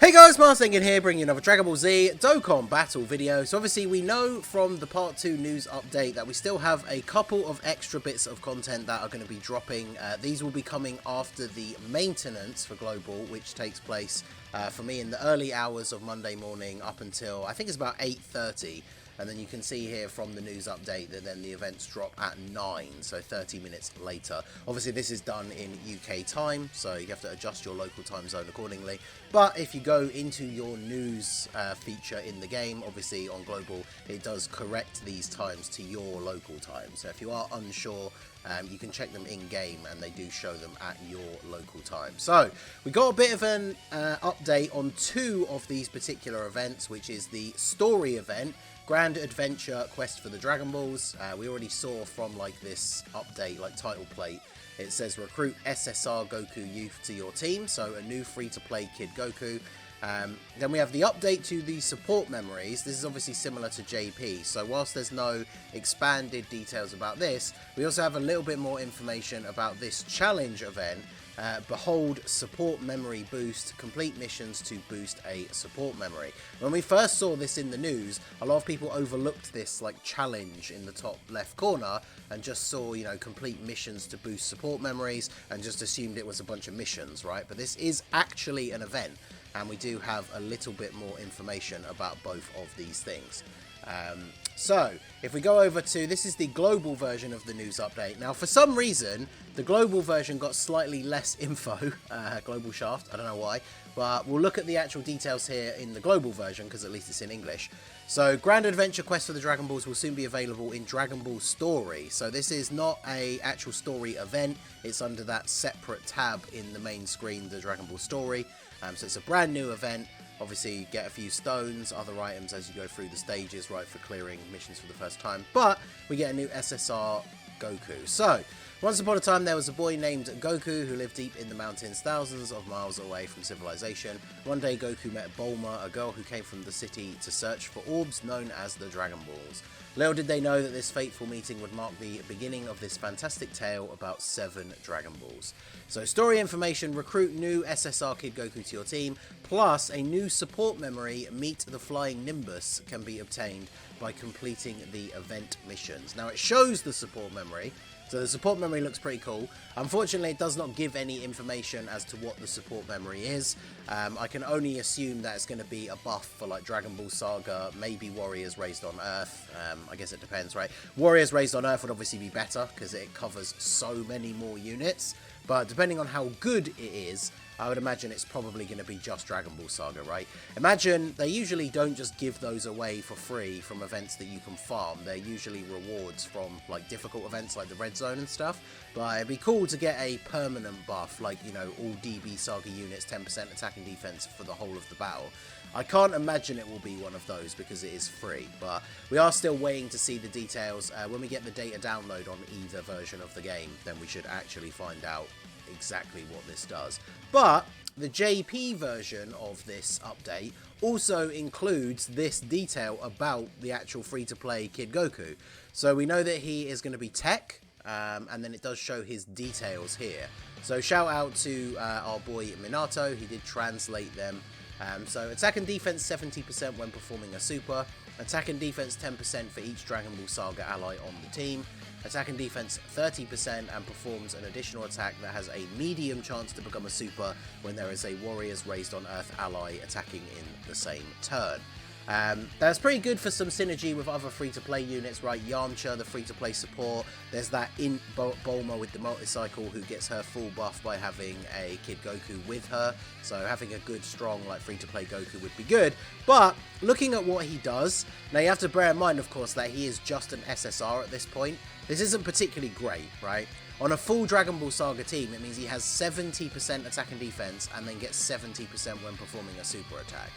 Hey guys, Marsing in here, bringing you another Dragon Ball Z Dokkan battle video. So obviously we know from the part 2 news update that we still have a couple of extra bits of content that are going to be dropping. These will be coming after the maintenance for Global, which takes place for me in the early hours of Monday morning up until, I think it's about 8:30. And then you can see here from the news update that then the events drop at 9, so 30 minutes later. Obviously this is done in UK time, so you have to adjust your local time zone accordingly. But if you go into your news feature in the game, obviously on Global, it does correct these times to your local time. So if you are unsure, you can check them in-game and they do show them at your local time. So we got a bit of an update on 2 of these particular events, which is the story event, Grand Adventure Quest for the Dragon Balls. We already saw from like this update, like title plate, it says recruit SSR Goku youth to your team, so a new free-to-play Kid Goku. Then we have the update to the support memories. This is obviously similar to JP, so whilst there's no expanded details about this, we also have a little bit more information about this challenge event. Behold support memory boost, complete missions to boost a support memory. When we first saw this in the news, a lot of people overlooked this like challenge in the top left corner and just saw, you know, complete missions to boost support memories and just assumed it was a bunch of missions, right? But this is actually an event, and we do have a little bit more information about both of these things. So if we go over to, this is the global version of the news update. Now for some reason the global version got slightly less info, global shaft, I don't know why, but we'll look at the actual details here in the global version because at least it's in English. So Grand Adventure Quest for the Dragon Balls will soon be available in Dragon Ball Story. So this is not a actual story event, it's under that separate tab in the main screen, the Dragon Ball Story. So it's a brand new event. Obviously you get a few stones, other items as you go through the stages, right, for clearing missions for the first time. But we get a new SSR Goku. So, once upon a time there was a boy named Goku who lived deep in the mountains, thousands of miles away from civilization. One day Goku met Bulma, a girl who came from the city to search for orbs known as the Dragon Balls. Little did they know that this fateful meeting would mark the beginning of this fantastic tale about 7 Dragon Balls. So story information, recruit new SSR Kid Goku to your team, plus a new support memory, Meet the Flying Nimbus, can be obtained by completing the event missions. Now it shows the support memory, so the support memory looks pretty cool. Unfortunately, it does not give any information as to what the support memory is. I can only assume that it's going to be a buff for like Dragon Ball Saga, maybe Warriors Raised on Earth. I guess it depends, right? Warriors Raised on Earth would obviously be better because it covers so many more units. But depending on how good it is, I would imagine it's probably going to be just Dragon Ball Saga, right? Imagine they usually don't just give those away for free from events that you can farm. They're usually rewards from like difficult events like the Red Zone and stuff. But it'd be cool to get a permanent buff, like, you know, all DB Saga units, 10% attack and defense for the whole of the battle. I can't imagine it will be one of those because it is free, but we are still waiting to see the details. When we get the data download on either version of the game, then we should actually find out exactly what this does. But the JP version of this update also includes this detail about the actual free-to-play Kid Goku. So we know that he is going to be tech, and then it does show his details here. So shout out to our boy Minato, he did translate them. So attack and defense 70% when performing a super, attack and defense 10% for each Dragon Ball Saga ally on the team, attack and defense 30% and performs an additional attack that has a medium chance to become a super when there is a Warriors Raised on Earth ally attacking in the same turn. That's pretty good for some synergy with other free-to-play units, right? Yamcha, the free-to-play support. There's that Int Bulma with the motorcycle who gets her full buff by having a Kid Goku with her. So having a good, strong, like free-to-play Goku would be good. But looking at what he does, now you have to bear in mind, of course, that he is just an SSR at this point. This isn't particularly great, right? On a full Dragon Ball Saga team, it means he has 70% attack and defense and then gets 70% when performing a super attack.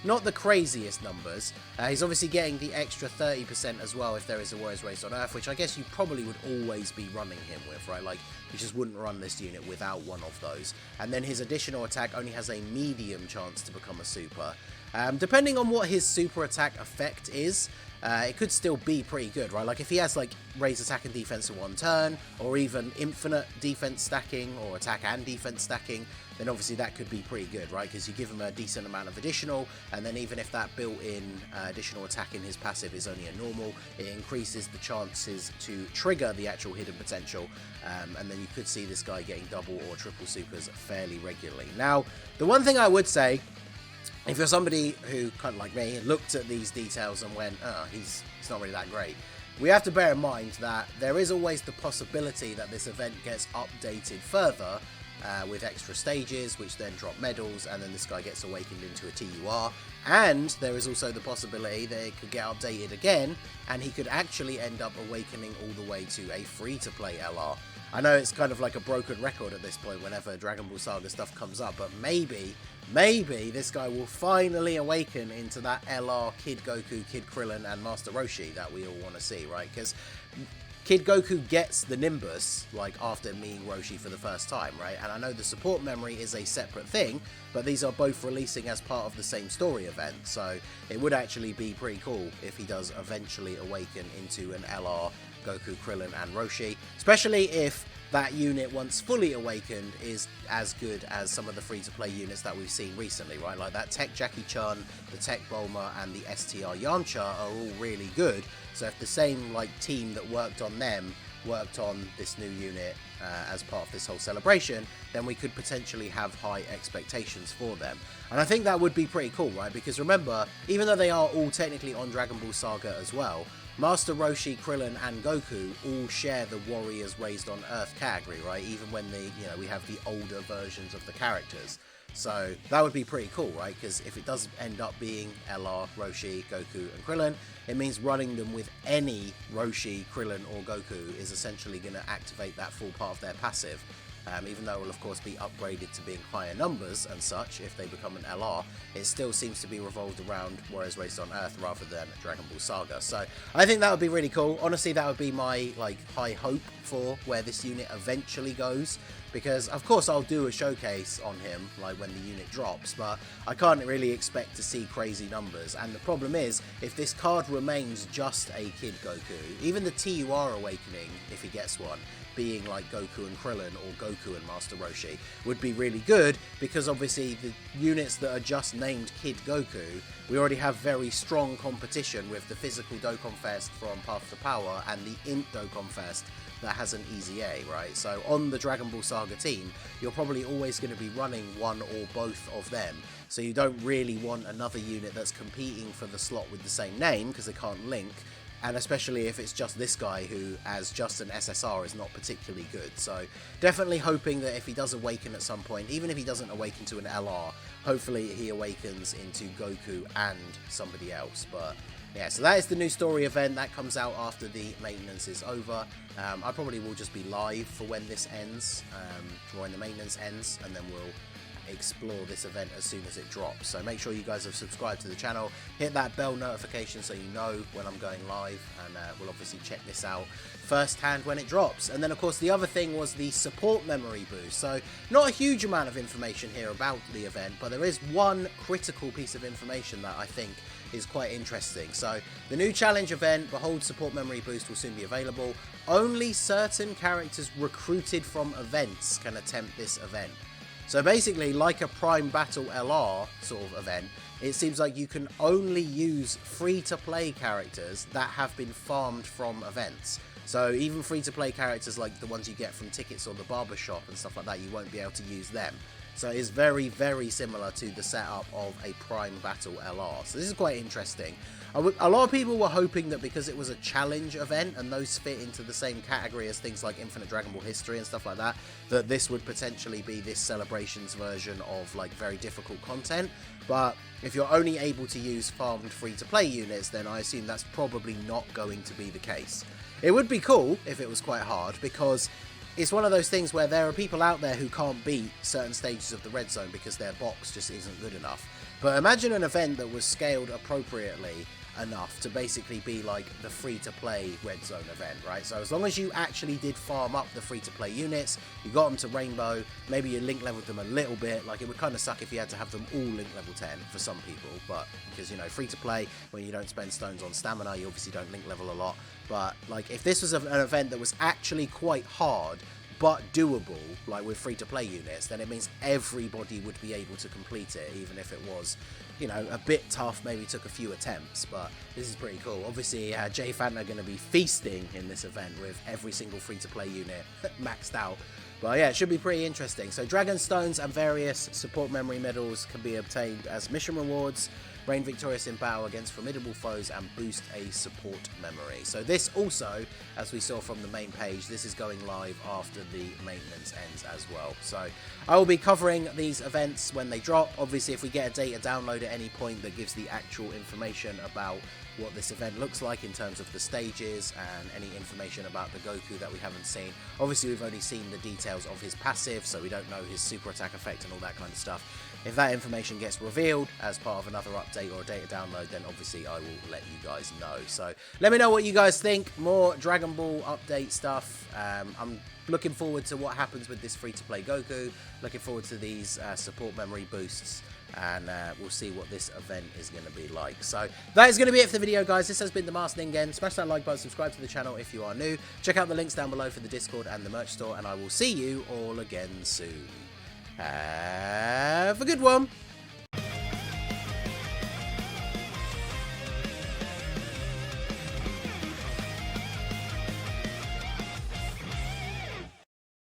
Not the craziest numbers. He's obviously getting the extra 30% as well if there is a Warriors Raised on Earth, which I guess you probably would always be running him with, right? Like, you just wouldn't run this unit without one of those. And then his additional attack only has a medium chance to become a super. Depending on what his super attack effect is, it could still be pretty good, right? Like if he has like raise attack and defense in one turn, or even infinite defense stacking, or attack and defense stacking, then obviously that could be pretty good, right? Because you give him a decent amount of additional, and then even if that built-in additional attack in his passive is only a normal, it increases the chances to trigger the actual hidden potential, and then you could see this guy getting double or triple supers fairly regularly. Now, the one thing I would say, if you're somebody who, kind of like me, looked at these details and went, oh, he's not really that great, we have to bear in mind that there is always the possibility that this event gets updated further with extra stages, which then drop medals, and then this guy gets awakened into a TUR. And there is also the possibility that it could get updated again, and he could actually end up awakening all the way to a free-to-play LR. I know it's kind of like a broken record at this point whenever Dragon Ball Saga stuff comes up, but maybe this guy will finally awaken into that LR Kid Goku, Kid Krillin, and Master Roshi that we all want to see, right? Because Kid Goku gets the Nimbus, like, after meeting Roshi for the first time, right? And I know the support memory is a separate thing, but these are both releasing as part of the same story event, so it would actually be pretty cool if he does eventually awaken into an LR Goku, Krillin, and Roshi, especially if that unit, once fully awakened, is as good as some of the free-to-play units that we've seen recently, right? Like that Tech Jackie Chun, the Tech Bulma, and the STR Yamcha are all really good. So if the same like team that worked on them worked on this new unit as part of this whole celebration, then we could potentially have high expectations for them. And I think that would be pretty cool, right? Because remember, even though they are all technically on Dragon Ball Saga as well, Master Roshi, Krillin, and Goku all share the Warriors Raised on Earth category, right? Even when we have the older versions of the characters. So that would be pretty cool, right? Because if it does end up being LR, Roshi, Goku, and Krillin, it means running them with any Roshi, Krillin, or Goku is essentially going to activate that full part of their passive. Even though it will of course be upgraded to being higher numbers and such if they become an LR, it still seems to be revolved around Warriors Raised on Earth rather than Dragon Ball Saga. So I think that would be really cool. Honestly, that would be my high hope for where this unit eventually goes, because of course I'll do a showcase on him like when the unit drops, but I can't really expect to see crazy numbers. And the problem is, if this card remains just a Kid Goku, even the TUR awakening, if he gets one, being like Goku and Krillin or Goku and Master Roshi, would be really good, because obviously the units that are just named Kid Goku, we already have very strong competition with the physical Dokkan Fest from Path to Power and the Int Dokkan Fest that has an easy A, right? So on the Dragon Ball Saga team, you're probably always going to be running one or both of them. So you don't really want another unit that's competing for the slot with the same name, because they can't link. And especially if it's just this guy who, as just an SSR, is not particularly good. So definitely hoping that if he does awaken at some point, even if he doesn't awaken to an LR, hopefully he awakens into Goku and somebody else. But yeah, so that is the new story event. That comes out after the maintenance is over. I probably will just be live for when this ends, for when the maintenance ends, and then we'll explore this event as soon as it drops. So make sure you guys have subscribed to the channel, hit that bell notification so you know when I'm going live, and we'll obviously check this out firsthand when it drops. And then of course the other thing was the support memory boost. So not a huge amount of information here about the event, but there is one critical piece of information that I think is quite interesting. So the new challenge event, Behold Support Memory Boost, will soon be available. Only certain characters recruited from events can attempt this event. So basically, like a Prime Battle LR sort of event, it seems like you can only use free-to-play characters that have been farmed from events. So even free-to-play characters like the ones you get from tickets or the barbershop and stuff like that, you won't be able to use them. So it is very, very similar to the setup of a Prime Battle LR. So this is quite interesting. A lot of people were hoping that because it was a challenge event and those fit into the same category as things like Infinite Dragon Ball History and stuff like that, that this would potentially be this Celebrations version of like very difficult content. But if you're only able to use farmed free-to-play units, then I assume that's probably not going to be the case. It would be cool if it was quite hard, because it's one of those things where there are people out there who can't beat certain stages of the red zone because their box just isn't good enough. But imagine an event that was scaled appropriately enough to basically be like the free-to-play red zone event, right? So as long as you actually did farm up the free-to-play units, you got them to rainbow, maybe you link leveled them a little bit. Like, it would kind of suck if you had to have them all link level 10 for some people, but because, you know, free-to-play, when you don't spend stones on stamina, you obviously don't link level a lot. But like, if this was an event that was actually quite hard but doable, like with free-to-play units, then it means everybody would be able to complete it, even if it was, you know, a bit tough, maybe took a few attempts. But this is pretty cool. Obviously, Jay Fanta are going to be feasting in this event with every single free-to-play unit maxed out. But yeah, it should be pretty interesting. So Dragon Stones and various support memory medals can be obtained as mission rewards, reign victorious in battle against formidable foes, and boost a support memory. So this also, as we saw from the main page, this is going live after the maintenance ends as well. So I will be covering these events when they drop. Obviously, if we get a data download at any point that gives the actual information about what this event looks like in terms of the stages and any information about the Goku that we haven't seen. Obviously, we've only seen the details of his passive, so we don't know his super attack effect and all that kind of stuff. If that information gets revealed as part of another update or a data download, then obviously I will let you guys know. So let me know what you guys think. More Dragon Ball update stuff. I'm looking forward to what happens with this free-to-play Goku. Looking forward to these support memory boosts. And we'll see what this event is going to be like. So that is going to be it for the video, guys. This has been the Masked Ningen. Smash that like button, subscribe to the channel if you are new. Check out the links down below for the Discord and the merch store, and I will see you all again soon. Have a good one.